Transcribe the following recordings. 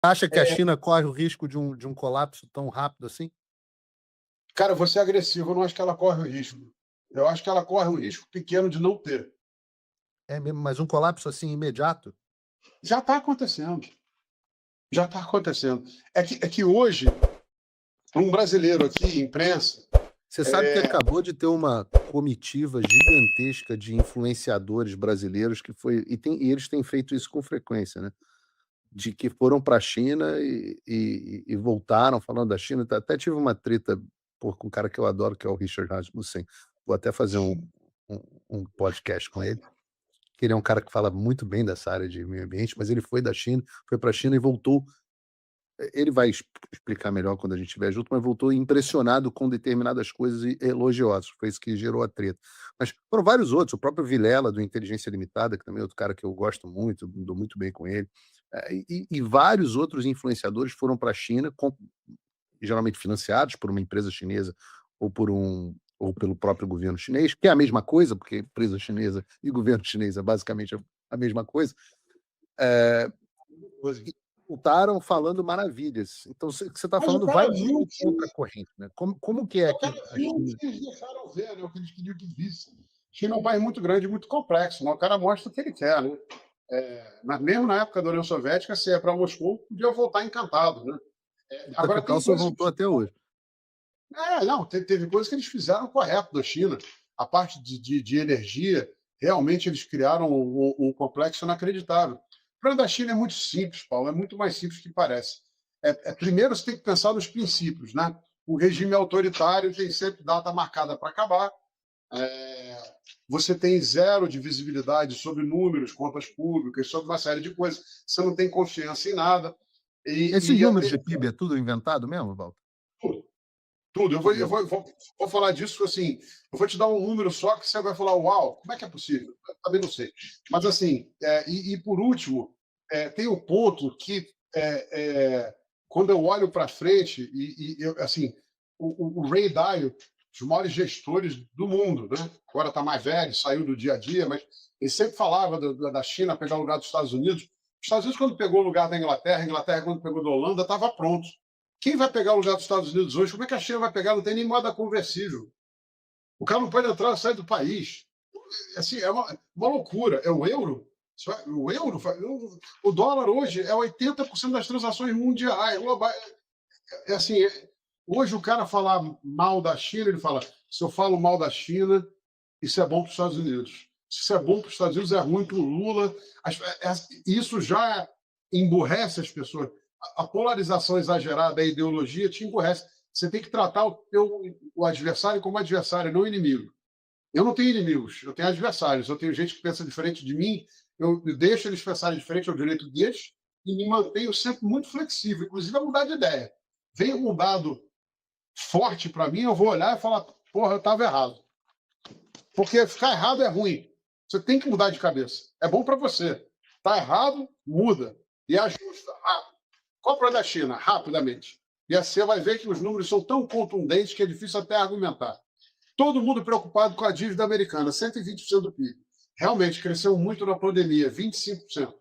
Acha que a China corre o risco de um colapso tão rápido assim? Cara, você é agressivo, eu não acho que ela corre o risco. Eu acho que ela corre um risco pequeno de não ter. É mesmo, mas um colapso assim imediato? Já está acontecendo, já está acontecendo. É que hoje, um brasileiro aqui, imprensa, Você sabe que acabou de ter uma comitiva gigantesca de influenciadores brasileiros que foi e eles têm feito isso com frequência, né, de que foram para a China e voltaram falando da China. Até tive uma treta, com um cara que eu adoro, que é o Richard Rasmussen. Vou até fazer um podcast com ele, que ele é um cara que fala muito bem dessa área de meio ambiente, mas ele foi da China, foi para a China e voltou. Ele vai explicar melhor quando a gente estiver junto, mas voltou impressionado com determinadas coisas e elogioso. Foi isso que gerou a treta. Mas foram vários outros, o próprio Vilela, do Inteligência Limitada, que também é outro cara que eu gosto muito, dou muito bem com ele, e vários outros influenciadores foram para a China, geralmente financiados por uma empresa chinesa ou pelo próprio governo chinês, que é a mesma coisa, porque empresa chinesa e governo chinês é basicamente a mesma coisa. Voltaram falando maravilhas. Então, você está mas o falando cara vai viu muito o que contra a corrente, né. Como que é o que cara a viu o China que eles deixaram ver, né, o que eles queriam que visse. China é um país muito grande e muito complexo, mas o cara mostra o que ele quer, né. Mas mesmo na época da União Soviética, se ia para Moscou, podia voltar encantado, né. o Agora Tucker tem Carlson coisas voltou até hoje. não, teve coisas que eles fizeram correto da China. A parte de energia, realmente eles criaram complexo inacreditável. O problema da China é muito simples, Paulo, é muito mais simples do que parece. Primeiro, você tem que pensar nos princípios, né? O regime autoritário tem sempre data marcada para acabar. É, você tem zero de visibilidade sobre números, contas públicas, sobre uma série de coisas. Você não tem confiança em nada. Esses E a números de PIB é tudo inventado mesmo, Walter? tudo. Eu vou, eu Tudo. vou, vou falar disso assim. Eu vou te dar um número só que você vai falar, uau, como é que é possível? Eu também não sei. Mas assim, por último, tem o ponto que quando eu olho para frente assim, o Ray Dalio, os maiores gestores do mundo, né? Agora está mais velho, saiu do dia a dia, mas ele sempre falava da China pegar o lugar dos Estados Unidos. Os Estados Unidos, quando pegou o lugar da Inglaterra, a Inglaterra, quando pegou da Holanda, estava pronto. Quem vai pegar o lugar dos Estados Unidos hoje? Como é que a China vai pegar? Não tem nem moeda conversível. O cara não pode entrar e sair do país. Assim, é uma loucura. É o euro. O euro, o dólar hoje é 80% das transações mundiais, globais. Assim, hoje o cara falar mal da China, ele fala: se eu falo mal da China, isso é bom para os Estados Unidos. Se isso é bom para os Estados Unidos, é ruim para o Lula. Isso já emburrece as pessoas. A polarização exagerada da ideologia te emburrece. Você tem que tratar o adversário como adversário, não inimigo. Eu não tenho inimigos, eu tenho adversários. Eu tenho gente que pensa diferente de mim, eu deixo eles pensarem diferente, é o direito deles, e me mantenho sempre muito flexível, inclusive a mudar de ideia. Vem um dado forte para mim, eu vou olhar e falar: porra, eu estava errado. Porque ficar errado é ruim. Você tem que mudar de cabeça. É bom para você. Está errado, muda. E ajusta rápido. Compra da China, rapidamente. E assim você vai ver que os números são tão contundentes que é difícil até argumentar. Todo mundo preocupado com a dívida americana, 120% do PIB. Realmente, cresceu muito na pandemia, 25%.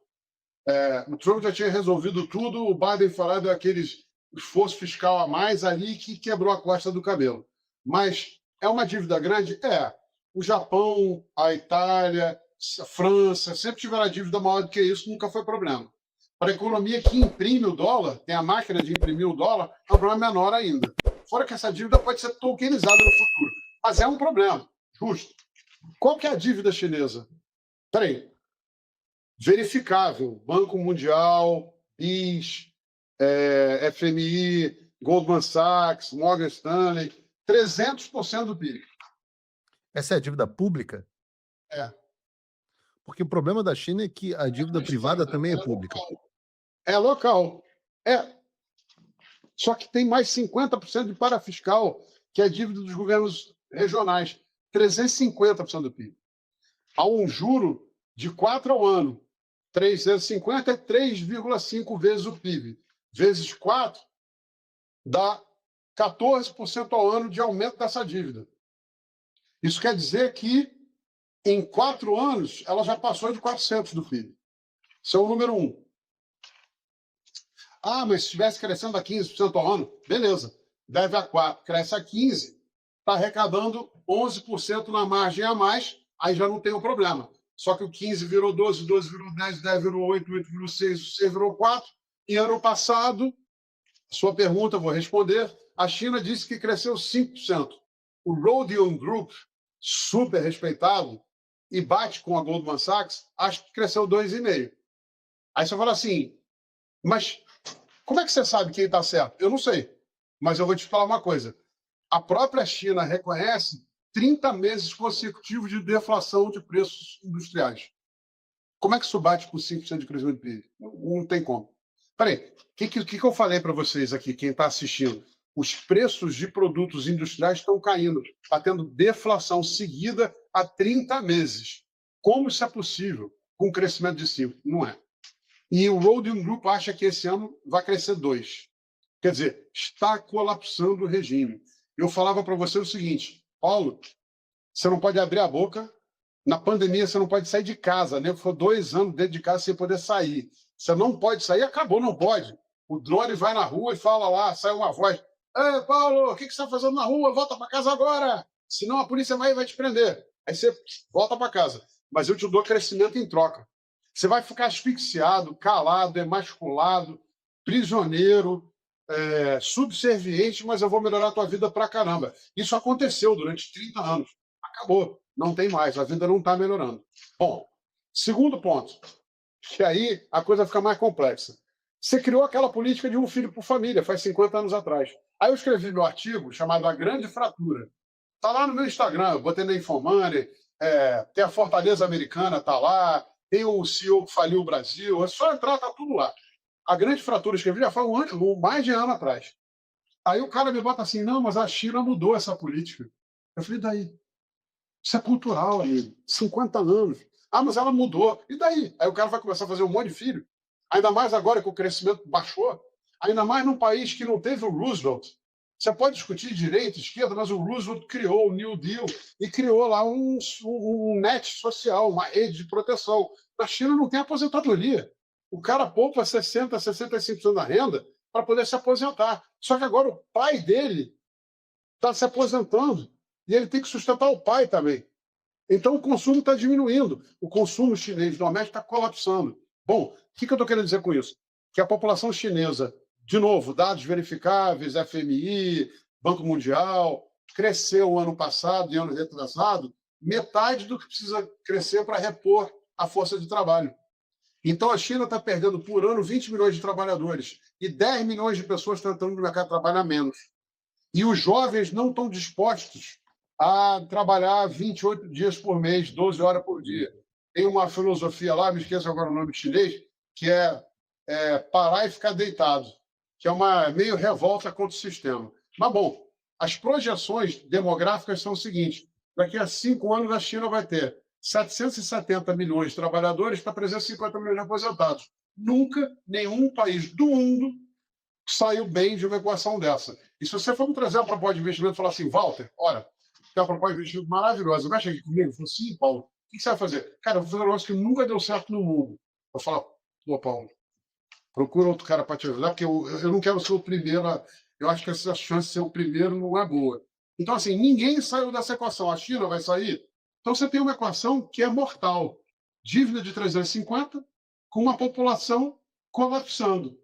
O Trump já tinha resolvido tudo, o Biden falando daqueles esforço fiscal a mais ali que quebrou a costa do cabelo. Mas é uma dívida grande? É. O Japão, a Itália, a França sempre tiveram a dívida maior do que isso, nunca foi problema. Para a economia que imprime o dólar, tem a máquina de imprimir o dólar, é um problema menor ainda. Fora que essa dívida pode ser tokenizada no futuro. Mas é um problema, justo. Qual que é a dívida chinesa? Peraí, verificável. Banco Mundial, BIS, FMI, Goldman Sachs, Morgan Stanley, 300% do PIB. Essa é a dívida pública? É. Porque o problema da China é que a dívida privada também é pública. É local. É. Só que tem mais 50% de parafiscal, que é dívida dos governos regionais. 350% do PIB. Há um juro de 4 ao ano. 350 é 3,5 vezes o PIB. Vezes 4 dá 14% ao ano de aumento dessa dívida. Isso quer dizer que, em 4 anos, ela já passou de 400 do PIB. Isso é o número 1. Ah, mas se estivesse crescendo a 15% ao ano, beleza. Deve a 4, cresce a 15, está arrecadando 11% na margem a mais, aí já não tem o problema. Só que o 15 virou 12, 12 virou 10, 10 virou 8, 8 virou 6, 6 virou 4. E ano passado, sua pergunta, vou responder, a China disse que cresceu 5%. O Rodion Group, super respeitado, e bate com a Goldman Sachs, acho que cresceu 2,5%. Aí você fala assim, mas como é que você sabe quem está certo? Eu não sei, mas eu vou te falar uma coisa. A própria China reconhece 30 meses consecutivos de deflação de preços industriais. Como é que isso bate com 5% de crescimento do PIB? Não tem como. Peraí, o que eu falei para vocês aqui, quem está assistindo? Os preços de produtos industriais estão caindo, está tendo deflação seguida há 30 meses. Como isso é possível com um crescimento de 5%? Não é. E o Rodium Group acha que esse ano vai crescer 2%. Quer dizer, está colapsando o regime. Eu falava para você o seguinte, Paulo, você não pode abrir a boca, na pandemia você não pode sair de casa, né? Foi 2 anos dentro de casa sem poder sair. Você não pode sair, acabou, não pode. O drone vai na rua e fala lá, sai uma voz, Ei, Paulo, o que você está fazendo na rua? Volta para casa agora, senão a polícia vai te prender. Aí você volta para casa. Mas eu te dou crescimento em troca. Você vai ficar asfixiado, calado, emasculado, prisioneiro, subserviente, mas eu vou melhorar a tua vida pra caramba. Isso aconteceu durante 30 anos. Acabou. Não tem mais. A vida não está melhorando. Bom, segundo ponto, que aí a coisa fica mais complexa. Você criou aquela política de um filho por família, faz 50 anos atrás. Aí eu escrevi meu artigo chamado A Grande Fratura. Está lá no meu Instagram, eu botei na Infomoney, tem a Fortaleza Americana, está lá, tem o CEO que faliu o Brasil, é só entrar, está tudo lá. A Grande Fratura, eu escrevi já foi mais de ano atrás. Aí o cara me bota assim, não, mas a China mudou essa política. Eu falei, daí? Isso é cultural, amigo. 50 anos. Ah, mas ela mudou. E daí? Aí o cara vai começar a fazer um monte de filho. Ainda mais agora que o crescimento baixou. Ainda mais num país que não teve o Roosevelt. Você pode discutir direita, esquerda, mas o Roosevelt criou o New Deal e criou lá um net social, uma rede de proteção. Na China não tem aposentadoria. O cara poupa 60%, 65% da renda para poder se aposentar. Só que agora o pai dele está se aposentando e ele tem que sustentar o pai também. Então o consumo está diminuindo. O consumo chinês doméstico está colapsando. Bom, o que eu estou querendo dizer com isso? Que a população chinesa, de novo, dados verificáveis, FMI, Banco Mundial, cresceu o ano passado e ano retrasado metade do que precisa crescer para repor a força de trabalho. Então a China está perdendo por ano 20 milhões de trabalhadores e 10 milhões de pessoas estão entrando no mercado de trabalho a menos. E os jovens não estão dispostos a trabalhar 28 dias por mês, 12 horas por dia. Tem uma filosofia lá, me esqueço agora o nome chinês, que é parar e ficar deitado, que é uma meio revolta contra o sistema. Mas, bom, as projeções demográficas são o seguinte: daqui a 5 anos a China vai ter 770 milhões de trabalhadores para 350 milhões de aposentados. Nunca nenhum país do mundo saiu bem de uma equação dessa. E se você for me trazer uma proposta de investimento e falar assim, Walter, olha, tem uma proposta de investimento maravilhosa, mexe aqui comigo. Eu falo, sim, Paulo, o que você vai fazer? Cara, eu vou fazer um negócio que nunca deu certo no mundo. Eu falo, pô, Paulo, procura outro cara para te ajudar, porque eu não quero ser o primeiro. Eu acho que essa chance de ser o primeiro não é boa. Então, assim, ninguém saiu dessa equação. A China vai sair? Então, você tem uma equação que é mortal. Dívida de 350 com uma população colapsando.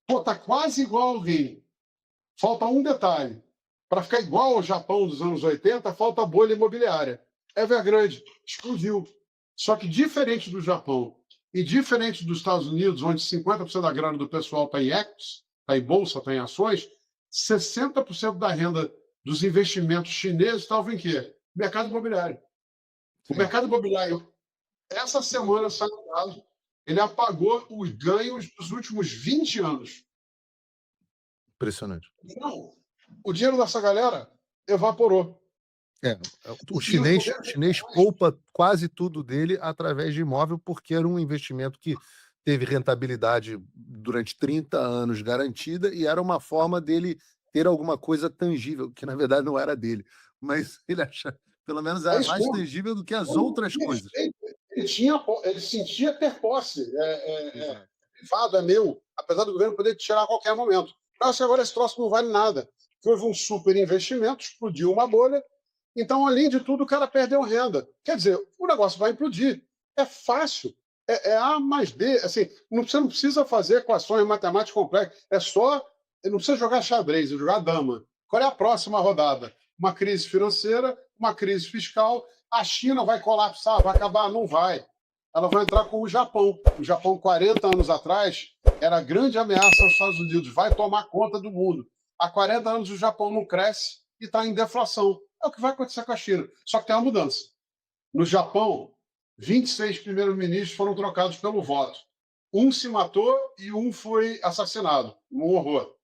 Pô, tá quase igual ao Rio. Falta um detalhe. Para ficar igual ao Japão dos anos 80, falta a bolha imobiliária. Evergrande explodiu. Só que diferente do Japão e diferente dos Estados Unidos, onde 50% da grana do pessoal está em equities, está em bolsa, está em ações, 60% da renda dos investimentos chineses estavam em quê? Mercado imobiliário. O mercado imobiliário, essa semana saiu um dado, ele apagou os ganhos dos últimos 20 anos. Impressionante. Então, o dinheiro dessa galera evaporou. O chinês poupa quase tudo dele através de imóvel, porque era um investimento que teve rentabilidade durante 30 anos garantida e era uma forma dele ter alguma coisa tangível, que na verdade não era dele, mas ele acha, pelo menos era mais tangível do que as outras coisas. Ele sentia ter posse. Privado é meu. apesar do governo poder tirar a qualquer momento. Eu acho que agora esse troço não vale nada. Houve um super investimento, explodiu uma bolha, então, além de tudo, o cara perdeu renda. Quer dizer, o negócio vai implodir. É fácil. É A mais B. Assim, você não precisa fazer equações matemáticas complexas. É só. Não precisa jogar xadrez, é jogar dama. Qual é a próxima rodada? Uma crise financeira, uma crise fiscal. A China vai colapsar, vai acabar? Não vai. Ela vai entrar com o Japão. O Japão, 40 anos atrás, era a grande ameaça aos Estados Unidos. Vai tomar conta do mundo. Há 40 anos o Japão não cresce e está em deflação. É o que vai acontecer com a China. Só que tem uma mudança. No Japão, 26 primeiros-ministros foram trocados pelo voto. Um se matou e um foi assassinado. Um horror.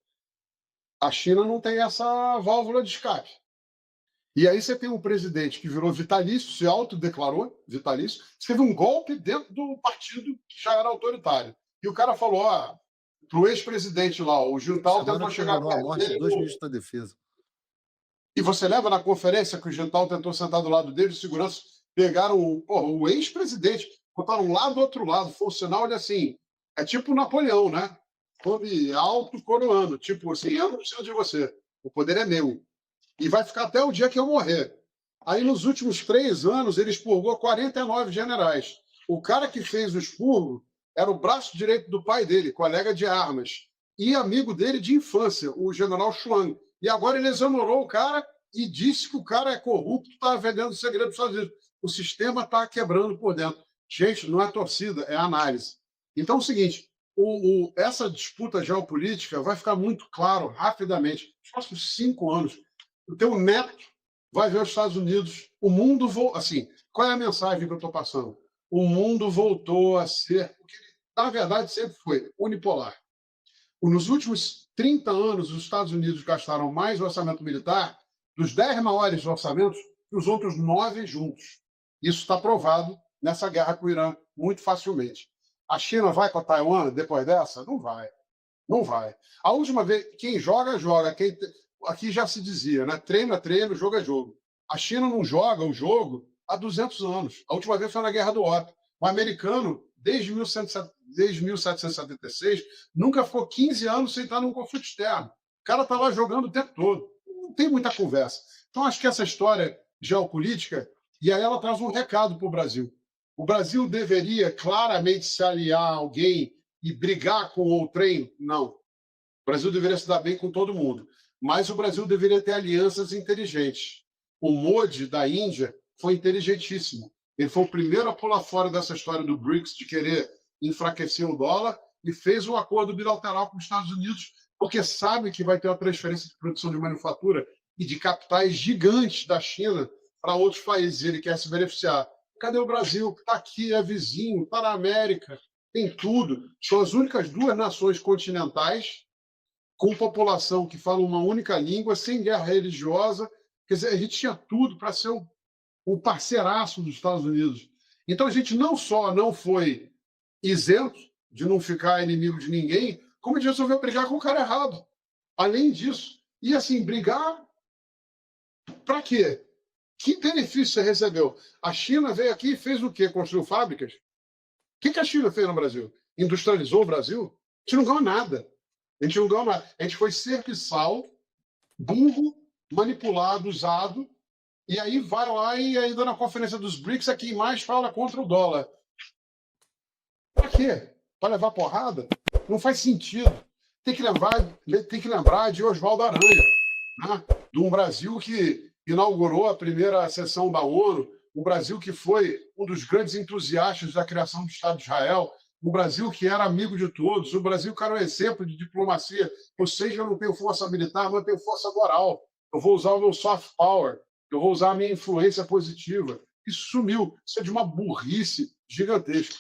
A China não tem essa válvula de escape. E aí você tem um presidente que virou vitalício, se autodeclarou vitalício, teve um golpe dentro do partido que já era autoritário. E o cara falou, para o ex-presidente lá, o Juntal tentou chegar perto a morte de 2 ministros da Defesa. E você leva na conferência que o Juntal tentou sentar do lado dele, os seguranças pegaram o ex-presidente, botaram lá do outro lado, foi um sinal de assim, é tipo Napoleão, né? Come alto coroando, tipo assim, eu não preciso de você, o poder é meu. E vai ficar até o dia que eu morrer. Aí, nos últimos 3 anos, ele expurgou 49 generais. O cara que fez o expurgo era o braço direito do pai dele, colega de armas, e amigo dele de infância, o general Chuang. E agora ele exonerou o cara e disse que o cara é corrupto, está vendendo segredo para os Estados Unidos. O sistema está quebrando por dentro. Gente, não é torcida, é análise. Então é o seguinte, essa disputa geopolítica vai ficar muito claro rapidamente. Nos próximos 5 anos, o teu neto vai ver os Estados Unidos, o mundo assim, qual é a mensagem que eu estou passando? O mundo voltou a ser, o que na verdade sempre foi, unipolar. Nos últimos 30 anos, os Estados Unidos gastaram mais orçamento militar dos 10 maiores orçamentos que os outros 9 juntos. Isso está provado nessa guerra com o Irã muito facilmente. A China vai com a Taiwan depois dessa? Não vai. Não vai. A última vez, quem joga, joga. Aqui já se dizia, né? Treino é treino, jogo é jogo. A China não joga o jogo há 200 anos. A última vez foi na Guerra do Ópio. O americano, desde 1776, nunca ficou 15 anos sem estar num conflito externo. O cara está lá jogando o tempo todo. Não tem muita conversa. Então, acho que essa história geopolítica, e aí ela traz um recado para o Brasil. O Brasil deveria claramente se aliar a alguém e brigar com o trem? Não. O Brasil deveria se dar bem com todo mundo. Mas o Brasil deveria ter alianças inteligentes. O Modi, da Índia, foi inteligentíssimo. Ele foi o primeiro a pular fora dessa história do BRICS, de querer enfraquecer o dólar, e fez um acordo bilateral com os Estados Unidos, porque sabe que vai ter uma transferência de produção de manufatura e de capitais gigantes da China para outros países. Ele quer se beneficiar. Cadê o Brasil? Está aqui, é vizinho, está na América, tem tudo. São as únicas 2 nações continentais com população que fala uma única língua, sem guerra religiosa. Quer dizer, a gente tinha tudo para ser o parceiraço dos Estados Unidos. Então, a gente não só não foi isento de não ficar inimigo de ninguém, como a gente resolveu brigar com o cara errado. Além disso, e assim, brigar para quê? Que benefício você recebeu? A China veio aqui e fez o quê? Construiu fábricas? O que a China fez no Brasil? Industrializou o Brasil? A gente não ganhou nada. A gente não ganhou nada. A gente foi serviçal, burro, manipulado, usado, e aí vai lá e ainda na conferência dos BRICS é quem mais fala contra o dólar. Para quê? Para levar porrada? Não faz sentido. Tem que lembrar de Oswaldo Aranha, né? De um Brasil que inaugurou a primeira sessão da ONU, um Brasil que foi um dos grandes entusiastas da criação do Estado de Israel, um Brasil que era amigo de todos, o Brasil que era um exemplo de diplomacia. Ou seja, eu não tenho força militar, mas eu tenho força moral. Eu vou usar o meu soft power, eu vou usar a minha influência positiva. Isso sumiu. Isso é de uma burrice gigantesca.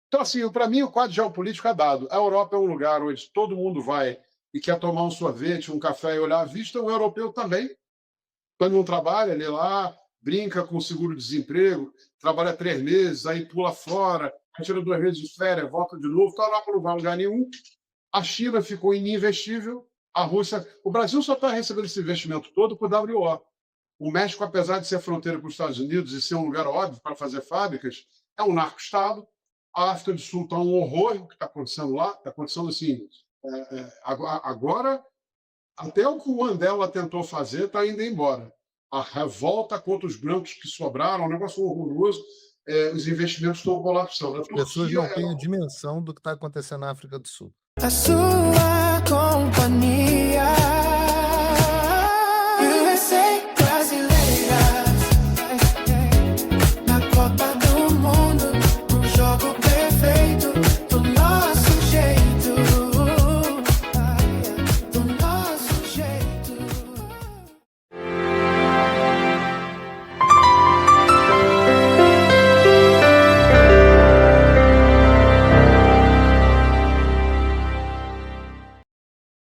Então, assim, para mim, o quadro geopolítico é dado. A Europa é um lugar onde todo mundo vai e quer tomar um sorvete, um café e olhar a vista. O europeu também. Quando não trabalha, ele lá brinca com o seguro-desemprego, trabalha 3 meses, aí pula fora, tira 2 meses de férias, volta de novo, está lá para não vai a lugar nenhum. A China ficou ininvestível. A Rússia... O Brasil só está recebendo esse investimento todo por WO. O México, apesar de ser fronteira com os Estados Unidos e ser um lugar óbvio para fazer fábricas, é um narco-estado. A África do Sul está um horror o que está acontecendo lá. Está acontecendo assim. Agora, até o que o Mandela tentou fazer está indo embora. A revolta contra os brancos que sobraram, um negócio horroroso. Os investimentos estão colapsando. As pessoas não têm a dimensão do que está acontecendo na África do Sul. A sua companhia.